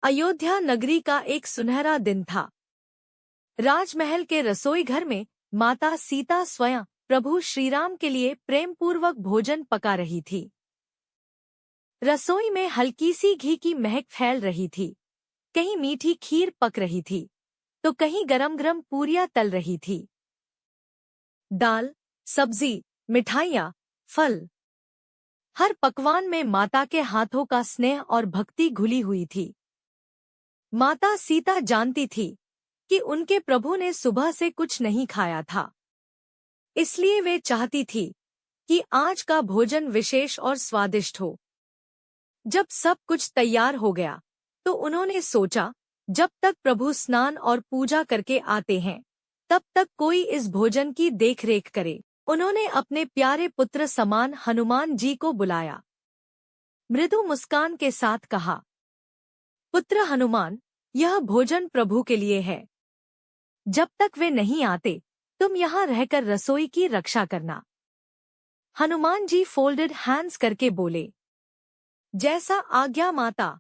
अयोध्या नगरी का एक सुनहरा दिन था। राजमहल के रसोई घर में माता सीता स्वयं प्रभु श्रीराम के लिए प्रेमपूर्वक भोजन पका रही थी। रसोई में हल्की सी घी की महक फैल रही थी। कहीं मीठी खीर पक रही थी तो कहीं गरम गरम पूरियां तल रही थी। दाल, सब्जी, मिठाइयाँ, फल, हर पकवान में माता के हाथों का स्नेह और भक्ति घुली हुई थी। माता सीता जानती थी कि उनके प्रभु ने सुबह से कुछ नहीं खाया था, इसलिए वे चाहती थी कि आज का भोजन विशेष और स्वादिष्ट हो। जब सब कुछ तैयार हो गया तो उन्होंने सोचा, जब तक प्रभु स्नान और पूजा करके आते हैं तब तक कोई इस भोजन की देखरेख करे। उन्होंने अपने प्यारे पुत्र समान हनुमान जी को बुलाया। मृदु मुस्कान के साथ कहा, पुत्र हनुमान, यह भोजन प्रभु के लिए है। जब तक वे नहीं आते तुम यहाँ रहकर रसोई की रक्षा करना। हनुमान जी फोल्डेड हैंड्स करके बोले, जैसा आज्ञा माता।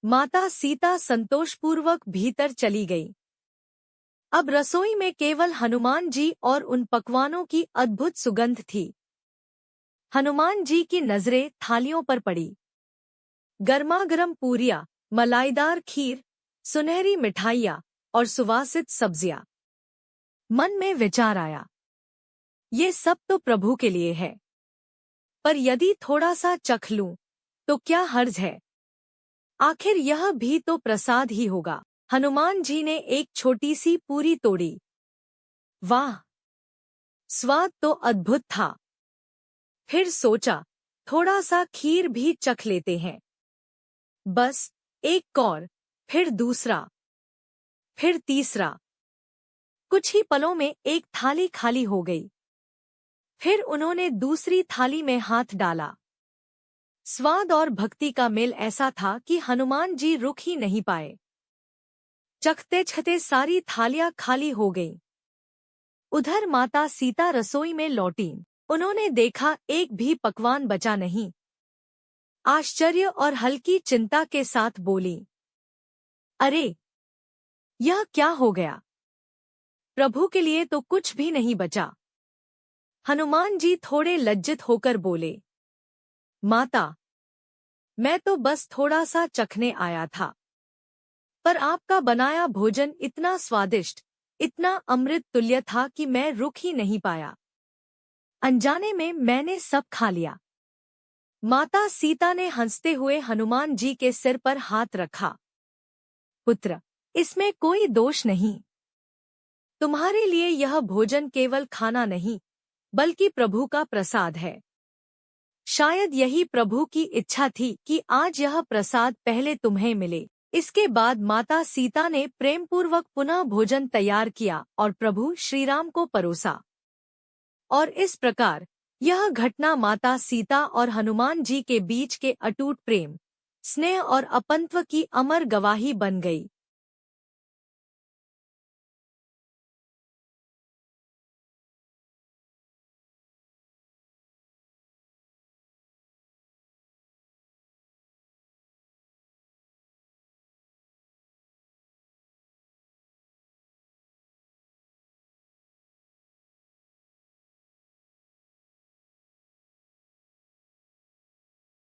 माता सीता संतोषपूर्वक भीतर चली गई। अब रसोई में केवल हनुमान जी और उन पकवानों की अद्भुत सुगंध थी। हनुमान जी की नजरें थालियों पर पड़ी। गर्मागर्म पूरियां, मलाईदार खीर, सुनहरी मिठाइयाँ और सुवासित सब्जियां। मन में विचार आया, ये सब तो प्रभु के लिए है, पर यदि थोड़ा सा चख लूं तो क्या हर्ज है? आखिर यह भी तो प्रसाद ही होगा। हनुमान जी ने एक छोटी सी पूरी तोड़ी। वाह, स्वाद तो अद्भुत था। फिर सोचा, थोड़ा सा खीर भी चख लेते हैं। बस एक कौर, फिर दूसरा, फिर तीसरा। कुछ ही पलों में एक थाली खाली हो गई। फिर उन्होंने दूसरी थाली में हाथ डाला। स्वाद और भक्ति का मेल ऐसा था कि हनुमान जी रुक ही नहीं पाए। चखते चखते सारी थालियां खाली हो गईं। उधर माता सीता रसोई में लौटीं। उन्होंने देखा एक भी पकवान बचा नहीं। आश्चर्य और हल्की चिंता के साथ बोली, अरे, यह क्या हो गया? प्रभु के लिए तो कुछ भी नहीं बचा। हनुमान जी थोड़े लज्जित होकर बोले, माता, मैं तो बस थोड़ा सा चखने आया था, पर आपका बनाया भोजन इतना स्वादिष्ट, इतना अमृत तुल्य था कि मैं रुक ही नहीं पाया। अनजाने में मैंने सब खा लिया। माता सीता ने हंसते हुए हनुमान जी के सिर पर हाथ रखा। पुत्र, इसमें कोई दोष नहीं। तुम्हारे लिए यह भोजन केवल खाना नहीं, बल्कि प्रभु का प्रसाद है। शायद यही प्रभु की इच्छा थी कि आज यह प्रसाद पहले तुम्हें मिले। इसके बाद माता सीता ने प्रेमपूर्वक पुनः भोजन तैयार किया और प्रभु श्रीराम को परोसा। और इस प्रकार यह घटना माता सीता और हनुमान जी के बीच के अटूट प्रेम, स्नेह और अपनत्व की अमर गवाही बन गई।